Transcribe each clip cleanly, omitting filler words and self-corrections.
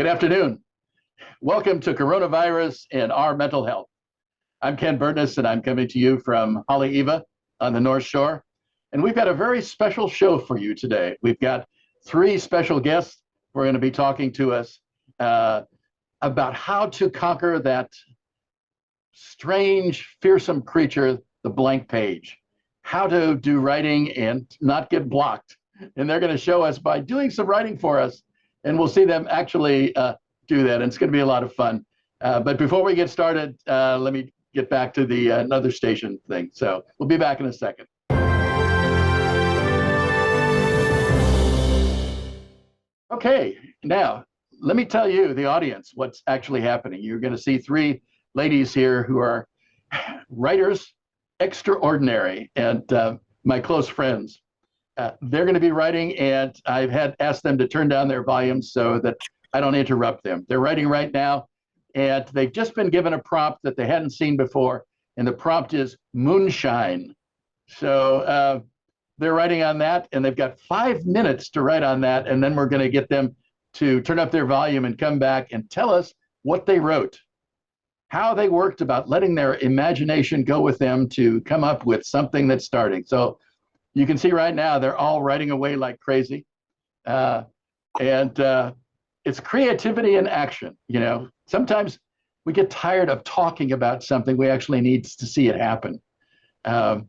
Good afternoon. Welcome to Coronavirus and Our Mental Health. I'm Ken Burtness, and I'm coming to you from Haleiwa on the North Shore. And we've got a very special show for you today. We've got three special guests who are going to be talking to us about how to conquer that strange, fearsome creature, the blank page, how to do writing and not get blocked. And they're going to show us by doing some writing for us, and we'll see them actually do that. And it's going to be a lot of fun. But before we get started, let me get back to the another station thing. So we'll be back in a second. Okay, now let me tell you, the audience, what's actually happening. You're going to see three ladies here who are writers extraordinary and my close friends. They're going to be writing, and I've asked them to turn down their volumes so that I don't interrupt them. They're writing right now, and they've just been given a prompt that they hadn't seen before, and the prompt is moonshine. So they're writing on that, and they've got 5 minutes to write on that, and then we're going to get them to turn up their volume and come back and tell us what they wrote, how they worked about letting their imagination go with them to come up with something that's starting. So you can see right now they're all writing away like crazy. It's creativity in action. You know, sometimes we get tired of talking about something. We actually need to see it happen. To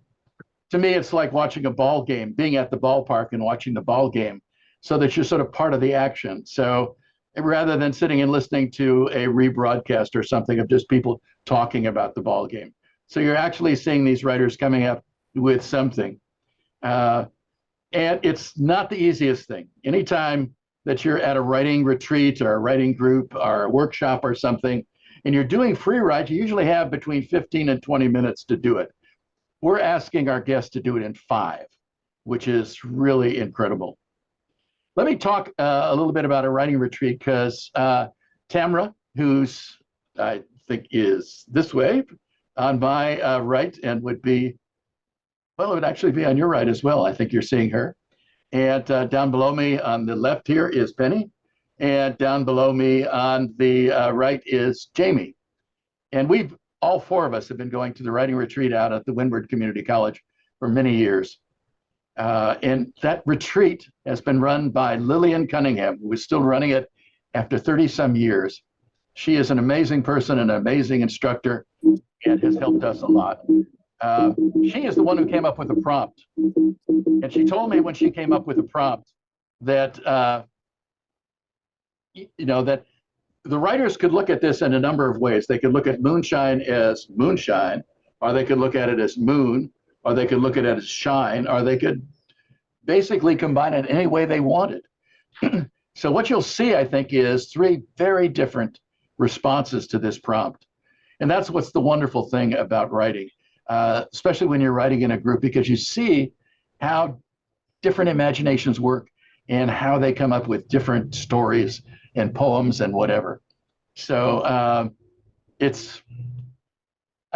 me, it's like watching a ball game, being at the ballpark and watching the ball game so that you're sort of part of the action. So rather than sitting and listening to a rebroadcast or something of just people talking about the ball game. So you're actually seeing these writers coming up with something. And it's not the easiest thing. Anytime that you're at a writing retreat or a writing group or a workshop or something, and you're doing free write, you usually have between 15 and 20 minutes to do it. We're asking our guests to do it in 5, which is really incredible. Let me talk a little bit about a writing retreat, because Tamara, who's I think is this way on my right and would be, well, it would actually be on your right as well. I think you're seeing her. And down below me on the left here is Penny. And down below me on the right is Jamie. And all 4 of us have been going to the writing retreat out at the Windward Community College for many years. And that retreat has been run by Lillian Cunningham, who is still running it after 30 some years. She is an amazing person, an amazing instructor, and has helped us a lot. She is the one who came up with the prompt. And she told me when she came up with the prompt that, that the writers could look at this in a number of ways. They could look at moonshine as moonshine, or they could look at it as moon, or they could look at it as shine, or they could basically combine it any way they wanted. So what you'll see, I think, is 3 very different responses to this prompt. And that's what's the wonderful thing about writing. Especially when you're writing in a group, because you see how different imaginations work and how they come up with different stories and poems and whatever. So I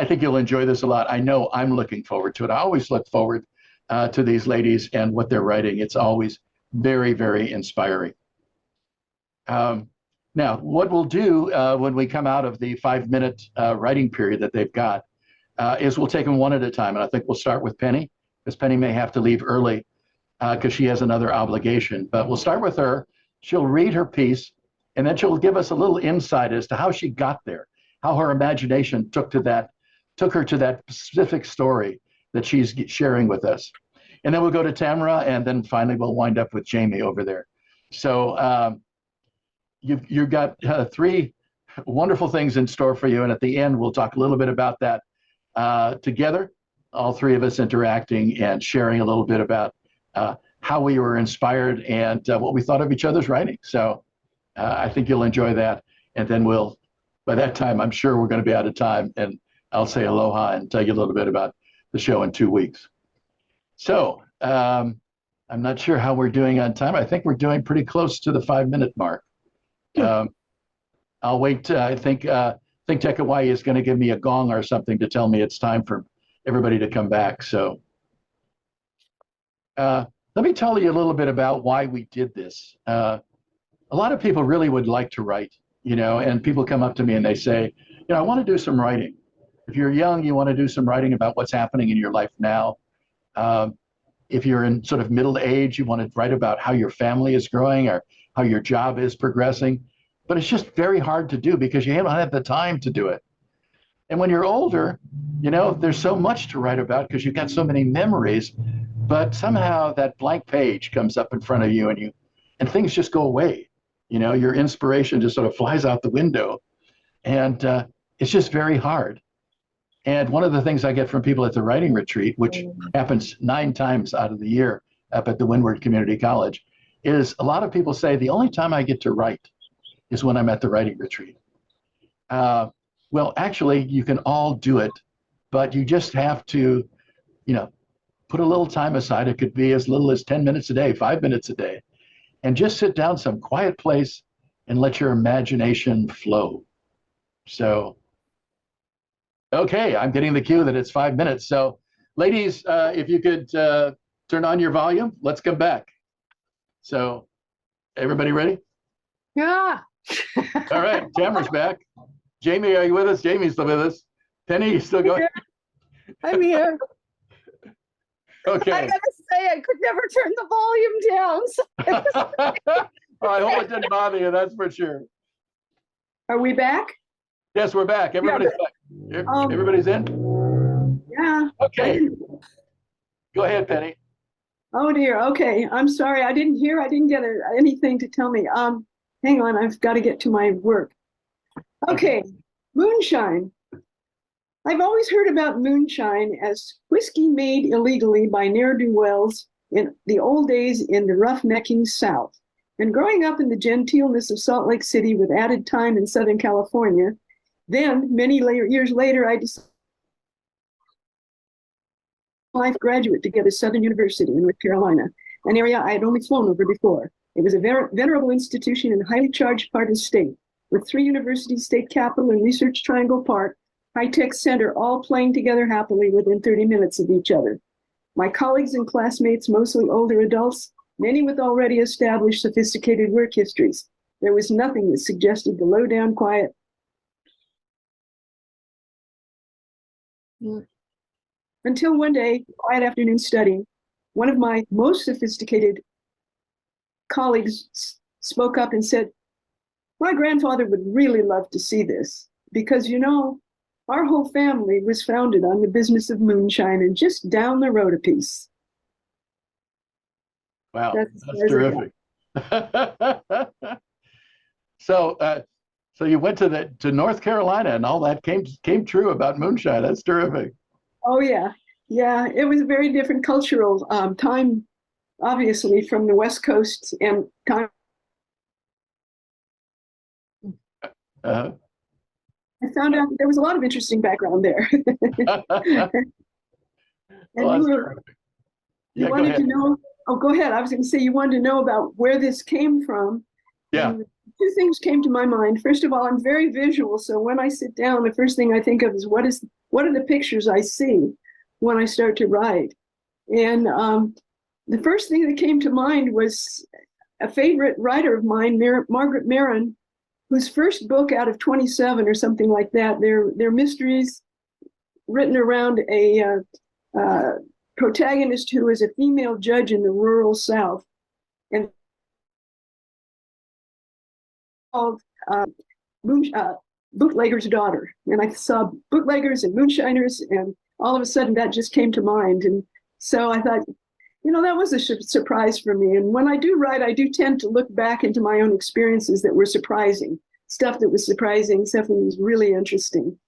think you'll enjoy this a lot. I know I'm looking forward to it. I always look forward to these ladies and what they're writing. It's always very, very inspiring. Now, what we'll do when we come out of the 5-minute writing period that they've got is we'll take them one at a time. And I think we'll start with Penny, because Penny may have to leave early because she has another obligation. But we'll start with her. She'll read her piece, and then she'll give us a little insight as to how she got there, how her imagination took her to that specific story that she's sharing with us. And then we'll go to Tamara, and then finally we'll wind up with Jamie over there. So you've got 3 wonderful things in store for you. And at the end, we'll talk a little bit about that together, all 3 of us interacting and sharing a little bit about how we were inspired and what we thought of each other's writing. So I think you'll enjoy that. And then by that time, I'm sure we're going to be out of time, and I'll say aloha and tell you a little bit about the show in 2 weeks. So I'm not sure how we're doing on time. I think we're doing pretty close to the 5-minute mark. I'll wait. I think Tech Hawaii is going to give me a gong or something to tell me it's time for everybody to come back. So let me tell you a little bit about why we did this. a lot of people really would like to write, and people come up to me and they say, I want to do some writing. If you're young, you want to do some writing about what's happening in your life now. If you're in sort of middle age, you want to write about how your family is growing or how your job is progressing. But it's just very hard to do because you don't have the time to do it. And when you're older, there's so much to write about because you've got so many memories, but somehow that blank page comes up in front of you and things just go away. Your inspiration just sort of flies out the window, and it's just very hard. And one of the things I get from people at the writing retreat, which happens 9 times out of the year up at the Windward Community College, is a lot of people say the only time I get to write is when I'm at the writing retreat. Well, actually, you can all do it, but you just have to, put a little time aside. It could be as little as 10 minutes a day, 5 minutes a day, and just sit down some quiet place and let your imagination flow. So, okay, I'm getting the cue that it's 5 minutes. So, ladies, if you could turn on your volume, let's come back. So, everybody ready? Yeah. All right, Tamara's back. Jamie, are you with us? Jamie's still with us. Penny, you still going? I'm here. Okay. I gotta say, I could never turn the volume down. Oh, I hope it didn't bother you, that's for sure. Are we back? Yes, we're back. Everybody's back. Everybody's in? Yeah. Okay. Go ahead, Penny. Oh dear. Okay. I'm sorry. I didn't get anything to tell me. Hang on. I've got to get to my work. Okay. Moonshine. I've always heard about moonshine as whiskey made illegally by ne'er-do-wells in the old days in the roughnecking South. And growing up in the genteelness of Salt Lake City with added time in Southern California, then many years later, I decided life graduate to get to Southern University in North Carolina, an area I had only flown over before. It was a venerable institution in a highly charged part of the state, with 3 universities, state capitol, and Research Triangle Park, high-tech center, all playing together happily within 30 minutes of each other. My colleagues and classmates, mostly older adults, many with already established sophisticated work histories. There was nothing that suggested the low-down quiet. Until one day, quiet afternoon studying, one of my most sophisticated colleagues spoke up and said, "My grandfather would really love to see this because, our whole family was founded on the business of moonshine and just down the road a piece." Wow, that's terrific. So you went to North Carolina and all that came true about moonshine. That's terrific. Oh yeah. It was a very different cultural time, obviously, from the West Coast and time. I found out there was a lot of interesting background there. And you wanted to know. Oh, go ahead. I was going to say you wanted to know about where this came from. Yeah. And 2 things came to my mind. First of all, I'm very visual, so when I sit down, the first thing I think of is what are the pictures I see when I start to write. And the first thing that came to mind was a favorite writer of mine, Margaret Meron, whose first book out of 27 or something like that, they're mysteries written around a protagonist who is a female judge in the rural South, and called Bootlegger's Daughter. And I saw bootleggers and moonshiners, and all of a sudden that just came to mind. And so I thought, that was a surprise for me. And when I do write, I do tend to look back into my own experiences that were surprising, stuff that was surprising, stuff that was really interesting.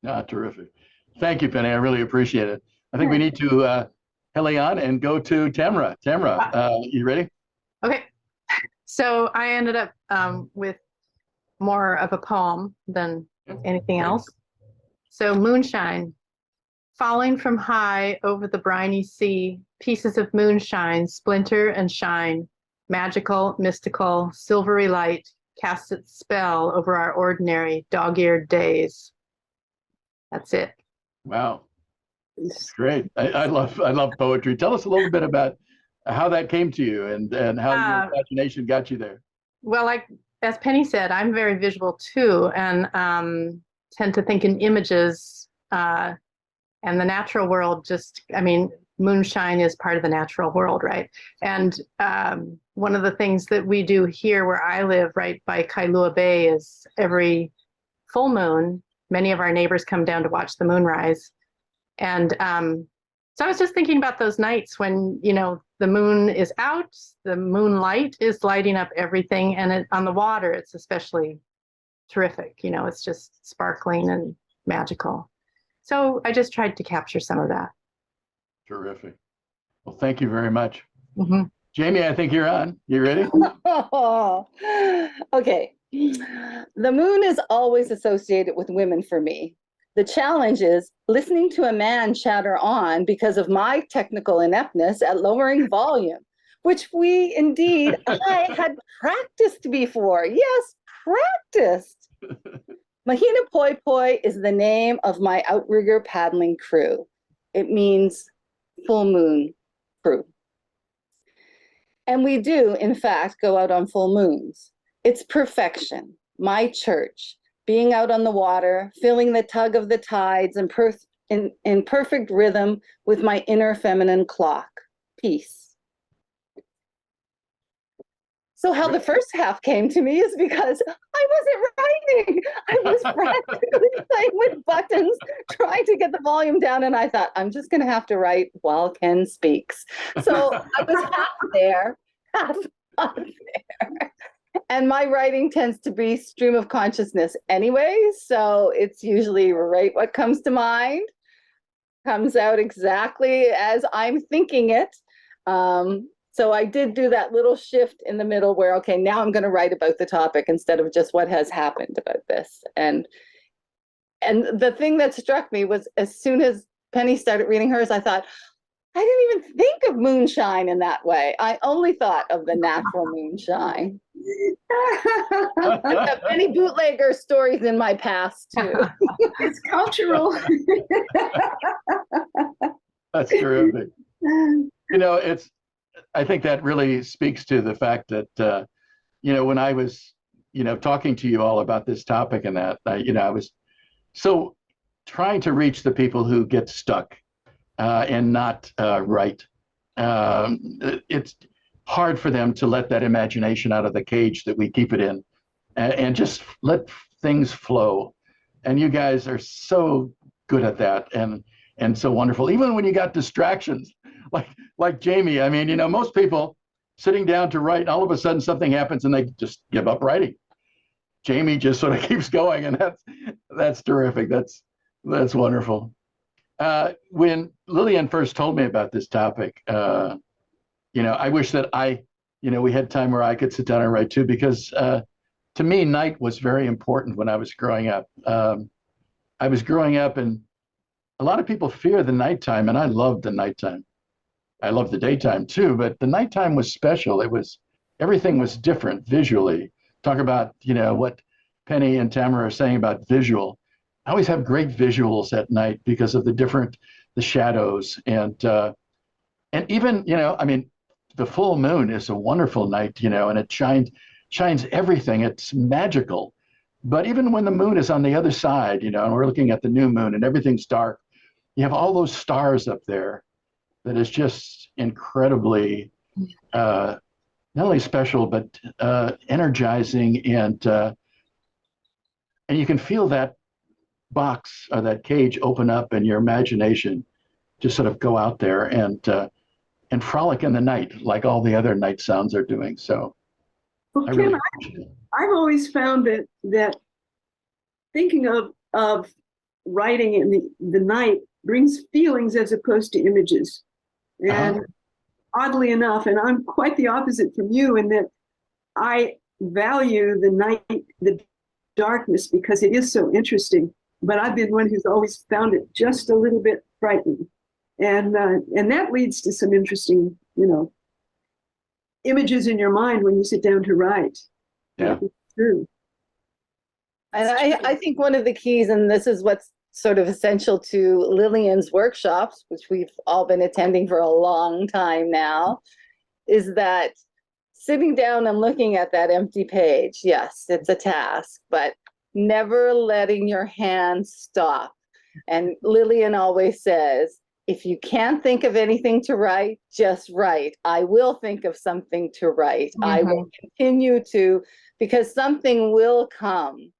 Ah, terrific. Thank you, Penny. I really appreciate it. I think we need to heli on and go to Tamara. Tamara, you ready? Okay. So I ended up with more of a poem than anything else. So moonshine. Falling from high over the briny sea, pieces of moonshine splinter and shine. Magical, mystical, silvery light casts its spell over our ordinary dog-eared days. That's it. Wow. Great. I love poetry. Tell us a little bit about how that came to you and how your imagination got you there. well, like as Penny said, I'm very visual too, and tend to think in images. And the natural world just, I mean, moonshine is part of the natural world, right? And one of the things that we do here where I live, right by Kailua Bay, is every full moon, many of our neighbors come down to watch the moonrise. And so I was just thinking about those nights when, you know, the moon is out, the moonlight is lighting up everything, and on the water, it's especially terrific. You know, it's just sparkling and magical. So I just tried to capture some of that. Terrific. Well, thank you very much. Mm-hmm. Jamie, I think you're on. You ready? Okay. The moon is always associated with women for me. The challenge is listening to a man chatter on because of my technical ineptness at lowering volume, which I had practiced before. Yes, practiced. Mahina Poi Poi is the name of my outrigger paddling crew. It means full moon crew. And we do, in fact, go out on full moons. It's perfection, my church, being out on the water, feeling the tug of the tides in perfect rhythm with my inner feminine clock. Peace. So how the first half came to me is because I wasn't writing. I was practically playing with buttons, trying to get the volume down. And I thought, I'm just going to have to write while Ken speaks. So I was half there, half up there. And my writing tends to be stream of consciousness anyway. So it's usually right what comes to mind, comes out exactly as I'm thinking it. So I did do that little shift in the middle where, okay, now I'm going to write about the topic instead of just what has happened about this. And the thing that struck me was as soon as Penny started reading hers, I thought, I didn't even think of moonshine in that way. I only thought of the natural moonshine. I have many bootlegger stories in my past too. It's cultural. That's terrific. You know, I think that really speaks to the fact that, you know, when I was, you know, talking to you all about this topic and that, you know, I was so trying to reach the people who get stuck and not write. It's hard for them to let that imagination out of the cage that we keep it in and just let things flow. And you guys are so good at that and so wonderful. Even when you got distractions, like Jamie, I mean, you know, most people sitting down to write, all of a sudden something happens and they just give up writing. Jamie just sort of keeps going, and that's terrific. That's wonderful. When Lillian first told me about this topic, you know, I wish that we had time where I could sit down and write too, because to me, night was very important when I was growing up. I was growing up, and a lot of people fear the nighttime, and I loved the nighttime. I love the daytime too, but the nighttime was special. Everything was different visually. Talk about, you know, what Penny and Tamara are saying about visual. I always have great visuals at night because of the shadows and even, you know, I mean, the full moon is a wonderful night, you know, and it shines everything. It's magical. But even when the moon is on the other side, you know, and we're looking at the new moon and everything's dark, you have all those stars up there. That is just incredibly not only special but energizing, and you can feel that box or that cage open up, and your imagination just sort of go out there and frolic in the night like all the other night sounds are doing. So, Well, Ken, I've always found that thinking of writing in the night brings feelings as opposed to images. And oddly enough, and I'm quite the opposite from you in that I value the night, the darkness, because it is so interesting. But I've been one who's always found it just a little bit frightening. And that leads to some interesting, you know, images in your mind when you sit down to write. Yeah. It's true. And I think one of the keys, and this is what's sort of essential to Lillian's workshops, which we've all been attending for a long time now, is that sitting down and looking at that empty page, yes, it's a task, but never letting your hand stop. And Lillian always says, if you can't think of anything to write, just write. I will think of something to write. I will continue to, because something will come.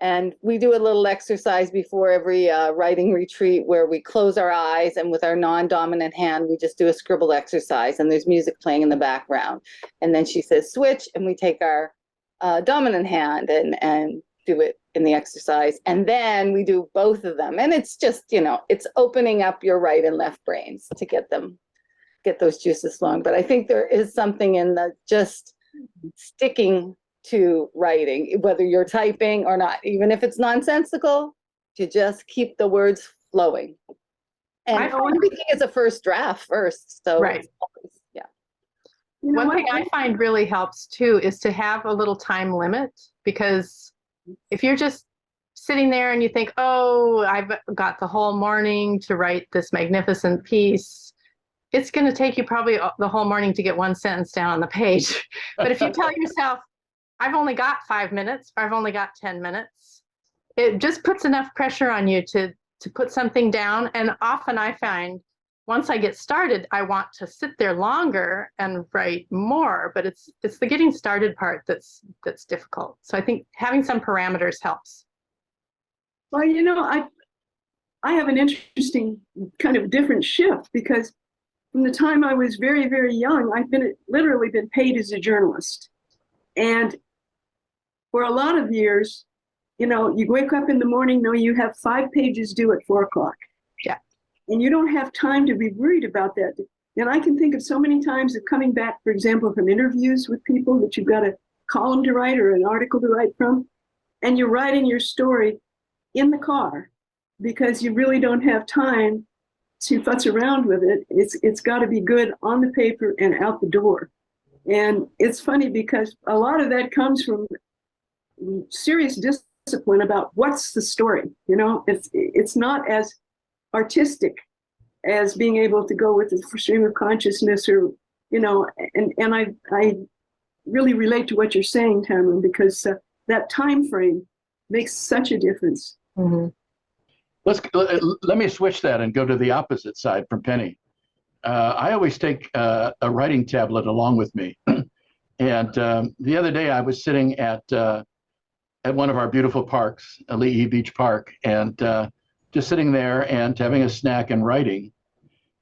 And we do a little exercise before every writing retreat where we close our eyes, and with our non-dominant hand, we just do a scribble exercise, and there's music playing in the background. And then she says, switch, and we take our dominant hand and do it in the exercise. And then we do both of them. And it's just, it's opening up your right and left brains to get those juices flowing. But I think there is something in the just sticking to writing, whether you're typing or not, even if it's nonsensical, to just keep the words flowing. And everything is a first draft first. So right. Yeah. One thing I find really helps too is to have a little time limit, because if you're just sitting there and you think, oh, I've got the whole morning to write this magnificent piece, it's going to take you probably the whole morning to get one sentence down on the page. But if you tell yourself, I've only got 5 minutes, or I've only got 10 minutes, it just puts enough pressure on you to put something down. And often I find once I get started, I want to sit there longer and write more, but it's the getting started part that's difficult. So I think having some parameters helps. Well, I have an interesting kind of different shift, because from the time I was very, very young, I've literally been paid as a journalist. And for a lot of years, you wake up in the morning, you have 5 pages due at 4 o'clock. Yeah. And you don't have time to be worried about that. And I can think of so many times of coming back, for example, from interviews with people that you've got a column to write or an article to write from, and you're writing your story in the car because you really don't have time to futz around with it. It's got to be good on the paper and out the door. And it's funny because a lot of that comes from serious discipline about what's the story. It's not as artistic as being able to go with the stream of consciousness, or and I really relate to what you're saying, Tamara, because that time frame makes such a difference. Mm-hmm. Let me switch that and go to the opposite side from Penny. I always take a writing tablet along with me. And the other day I was sitting at one of our beautiful parks, Ali'i Beach Park, and just sitting there and having a snack and writing.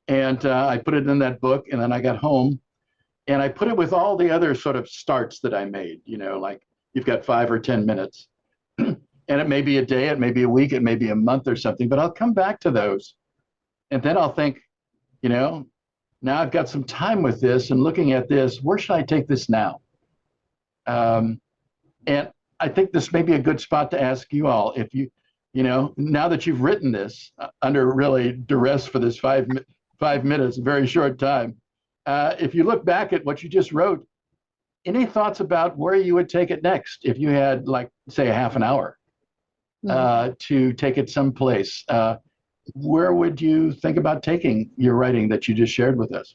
And I put it in that book, and then I got home and I put it with all the other sort of starts that I made, like you've got 5 or 10 minutes. And it may be a day, it may be a week, it may be a month or something, but I'll come back to those. And then I'll think, now I've got some time with this and looking at this, where should I take this now? And I think this may be a good spot to ask you all, if now that you've written this under really duress for this 5 minutes, a very short time, if you look back at what you just wrote, any thoughts about where you would take it next if you had, like, say, a half an hour to take it someplace? Where would you think about taking your writing that you just shared with us?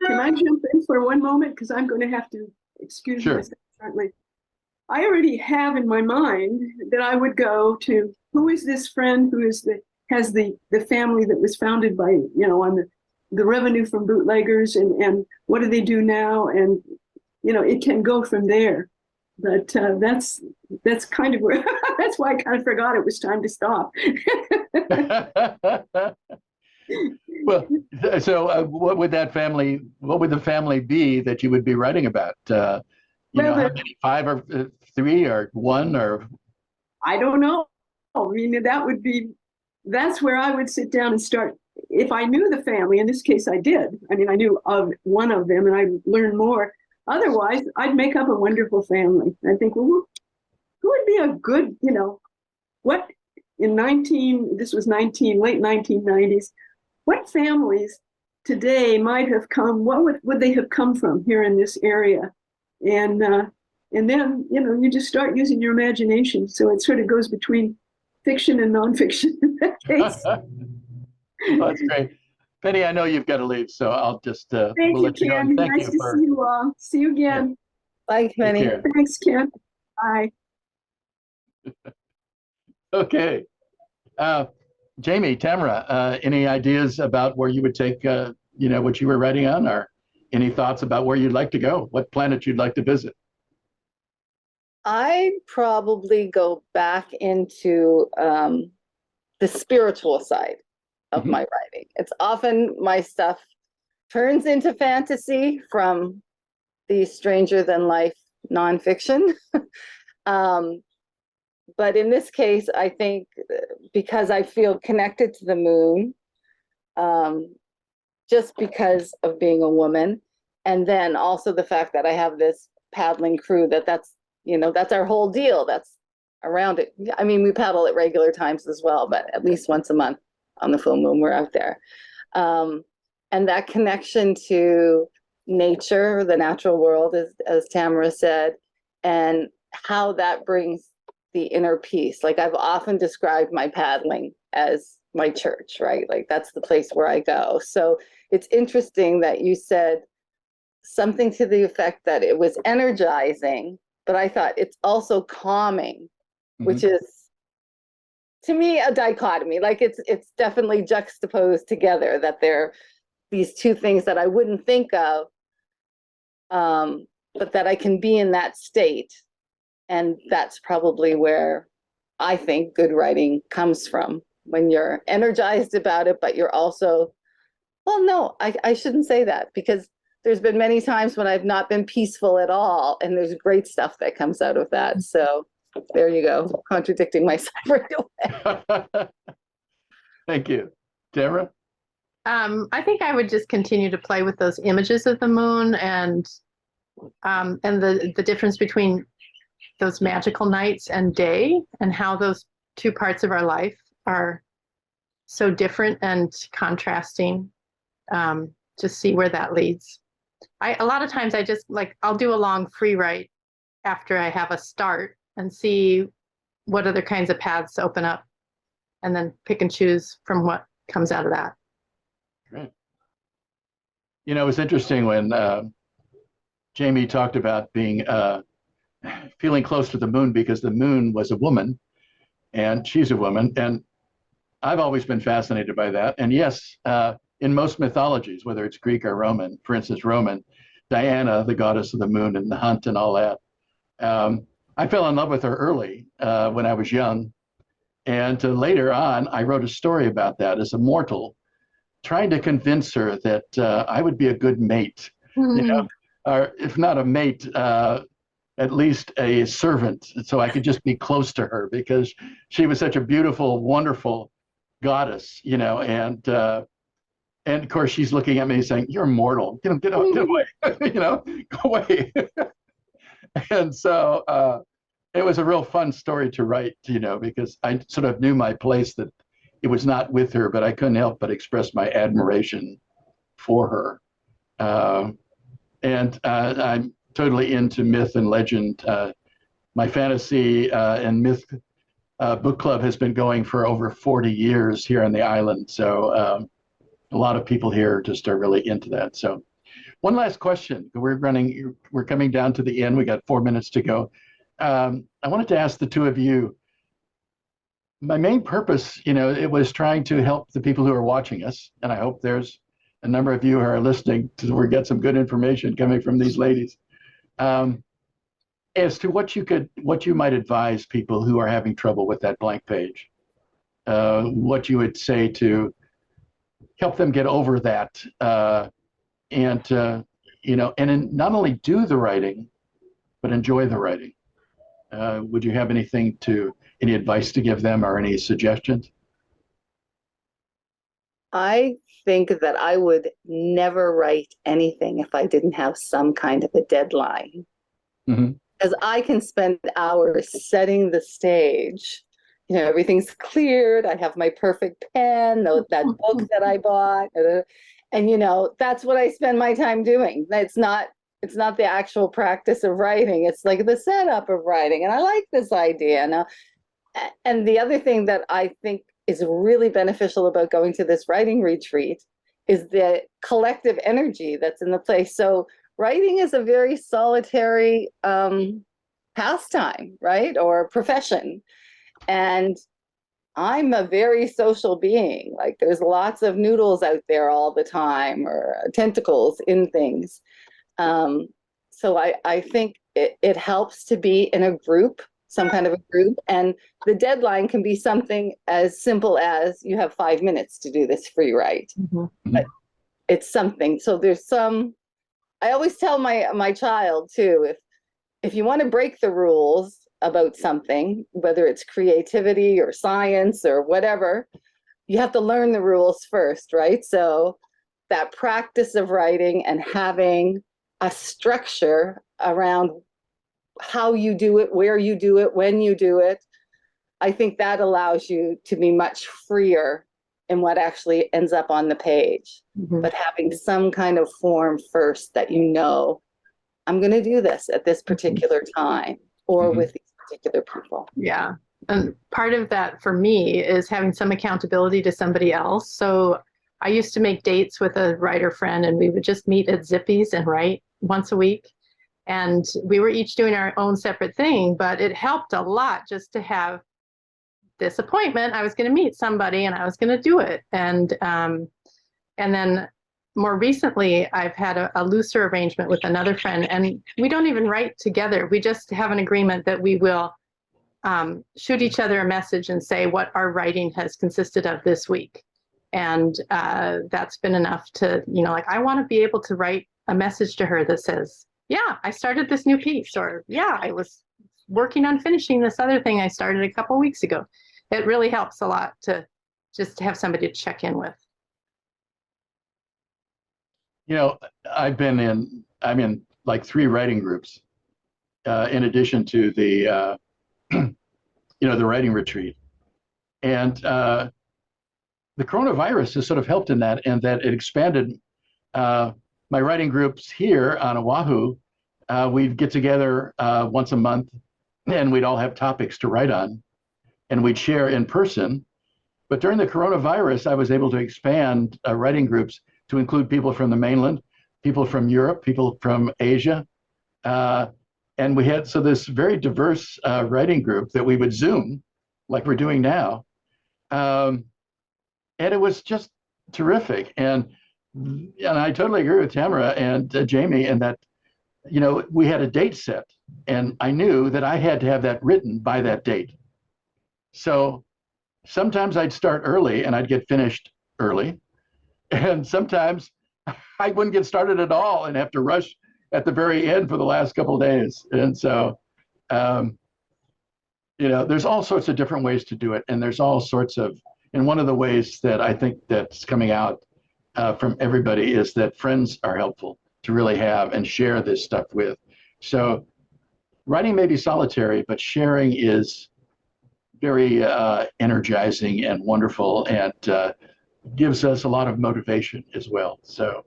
Can I jump in for one moment? Because I'm going to have to excuse myself shortly. I already have in my mind that I would go to, who is this friend who has the family that was founded by, on the revenue from bootleggers, and what do they do now? And, it can go from there. But that's kind of where, that's why I kind of forgot it was time to stop. Well, so what would the family be that you would be writing about? How many, 5 or 3 or 1 or? I don't know. I mean, that's where I would sit down and start. If I knew the family, in this case I did. I mean, I knew of one of them and I learned more. Otherwise, I'd make up a wonderful family. I think, well, who would be a good, what this was late 1990s, what families today might have come, what would they have come from here in this area? And then, you just start using your imagination. So it sort of goes between fiction and nonfiction in that case. Well, that's great. Penny, I know you've got to leave, so I'll just Thank we'll you, let you go. And Ken. thank Nice you to for see you all. See you again. Bye, take Penny. care. Thanks, Ken. Bye. Okay. Jamie, Tamara, any ideas about where you would take what you were writing on, or any thoughts about where you'd like to go, what planet you'd like to visit? I probably go back into the spiritual side of Mhm. my writing. It's often my stuff turns into fantasy from the stranger than life nonfiction. But in this case, I think because I feel connected to the moon, just because of being a woman, and then also the fact that I have this paddling crew, that's our whole deal. That's around it. I mean, we paddle at regular times as well, but at least once a month on the full moon, we're out there. And that connection to nature, the natural world, as Tamara said, and how that brings the inner peace. Like I've often described my paddling as my church, right? Like that's the place where I go. So it's interesting that you said something to the effect that it was energizing, but I thought it's also calming, which is to me a dichotomy. Like it's definitely juxtaposed together, that they're these two things that I wouldn't think of, but that I can be in that state. And that's probably where I think good writing comes from, when you're energized about it, but you're also, well, no, I shouldn't say that, because there's been many times when I've not been peaceful at all, and there's great stuff that comes out of that. So there you go, contradicting myself right away. Thank you. Tamara? I think I would just continue to play with those images of the moon, and the difference between those magical nights and day, and how those two parts of our life are so different and contrasting, to see where that leads. A lot of times I just I'll do a long free write after I have a start and see what other kinds of paths open up, and then pick and choose from what comes out of that. Great. It was interesting when Jamie talked about being feeling close to the moon, because the moon was a woman and she's a woman. And I've always been fascinated by that. And yes, in most mythologies, whether it's Greek or Roman, for instance, Roman, Diana, the goddess of the moon and the hunt and all that. I fell in love with her early when I was young. And later on, I wrote a story about that as a mortal, trying to convince her that I would be a good mate, or if not a mate, at least a servant, so I could just be close to her, because she was such a beautiful, wonderful goddess, and of course she's looking at me saying, "You're mortal, get away, go away." And so it was a real fun story to write, because I sort of knew my place, that it was not with her, but I couldn't help but express my admiration for her. And I'm totally into myth and legend. My fantasy and myth book club has been going for over 40 years here on the island. So a lot of people here just are really into that. So one last question. We're coming down to the end. We got 4 minutes to go. I wanted to ask the two of you, my main purpose, it was trying to help the people who are watching us. And I hope there's a number of you who are listening to get some good information coming from these ladies. As to what you might advise people who are having trouble with that blank page, what you would say to help them get over that, and not only do the writing, but enjoy the writing. Would you have any advice to give them, or any suggestions? I think that I would never write anything if I didn't have some kind of a deadline. Mm-hmm. Because I can spend hours setting the stage. Everything's cleared. I have my perfect pen, that book that I bought. And, that's what I spend my time doing. It's not the actual practice of writing. It's like the setup of writing. And I like this idea. Now, and the other thing that I think is really beneficial about going to this writing retreat is the collective energy that's in the place. So writing is a very solitary pastime, right? Or profession. And I'm a very social being. Like there's lots of noodles out there all the time, or tentacles in things. So I think it helps to be in a group, some kind of a group. And the deadline can be something as simple as you have 5 minutes to do this free write. But it's something. So there's I always tell my child too, if you want to break the rules about something, whether it's creativity or science or whatever, you have to learn the rules first, right? So that practice of writing and having a structure around how you do it, where you do it, when you do it, I think that allows you to be much freer in what actually ends up on the page. But having some kind of form first that you know, I'm going to do this at this particular time or with these particular people. Yeah. And part of that for me is having some accountability to somebody else. So I used to make dates with a writer friend, and we would just meet at Zippy's and write once a week. And we were each doing our own separate thing, but it helped a lot just to have this appointment. I was going to meet somebody and I was going to do it. And then more recently, I've had a looser arrangement with another friend, and we don't even write together. We just have an agreement that we will shoot each other a message and say what our writing has consisted of this week. And that's been enough to, like, I want to be able to write a message to her that says, yeah, I started this new piece, or yeah, I was working on finishing this other thing I started a couple weeks ago. It really helps a lot to just have somebody to check in with. I'm in like 3 writing groups, in addition to the, the writing retreat. And the coronavirus has sort of helped in that, and that it expanded my writing groups here on Oahu. We'd get together once a month, and we'd all have topics to write on, and we'd share in person. But during the coronavirus, I was able to expand writing groups to include people from the mainland, people from Europe, people from Asia. And we had this very diverse writing group that we would Zoom, like we're doing now. And it was just terrific. And I totally agree with Tamara and Jamie in that, we had a date set, and I knew that I had to have that written by that date. So sometimes I'd start early and I'd get finished early. And sometimes I wouldn't get started at all and have to rush at the very end for the last couple of days. And so, there's all sorts of different ways to do it. And there's all sorts of, and one of the ways that I think that's coming out from everybody is that friends are helpful to really have and share this stuff with. So writing may be solitary, but sharing is very energizing and wonderful, and gives us a lot of motivation as well. So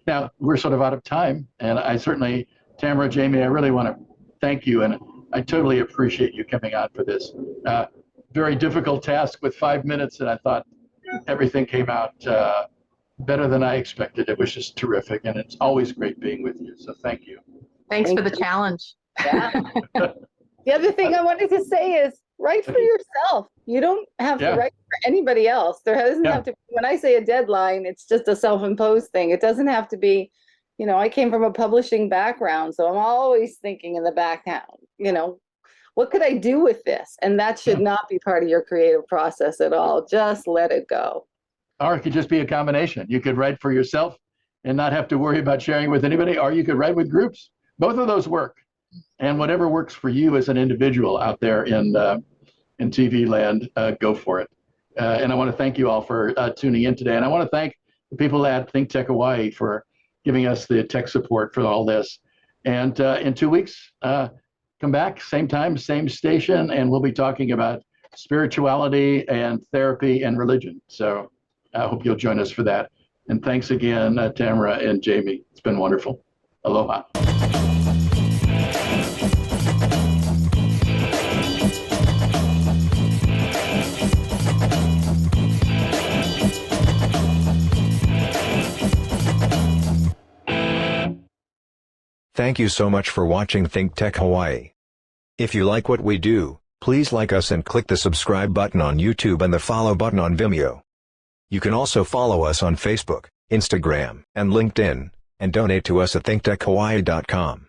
now we're sort of out of time, and I certainly, Tamara, Jamie, I really want to thank you, and I totally appreciate you coming out for this very difficult task with 5 minutes, and I thought everything came out better than I expected. It was just terrific, and it's always great being with you. So thank you. Thanks for the challenge. Yeah. The other thing I wanted to say is write for yourself. You don't have to write for anybody else. There doesn't have to be, when I say a deadline, it's just a self-imposed thing. It doesn't have to be, I came from a publishing background, so I'm always thinking in the background, what could I do with this? And that should not be part of your creative process at all. Just let it go. Or it could just be a combination. You could write for yourself and not have to worry about sharing with anybody, or you could write with groups. Both of those work. And whatever works for you as an individual out there in TV land, go for it. And I want to thank you all for tuning in today. And I want to thank the people at Think Tech Hawaii for giving us the tech support for all this. And in 2 weeks, come back, same time, same station, and we'll be talking about spirituality and therapy and religion. So I hope you'll join us for that. And thanks again, Tamara and Jamie. It's been wonderful. Aloha. Thank you so much for watching Think Tech Hawaii. If you like what we do, please like us and click the subscribe button on YouTube and the follow button on Vimeo. You can also follow us on Facebook, Instagram, and LinkedIn, and donate to us at thinktechhawaii.com.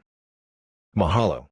Mahalo.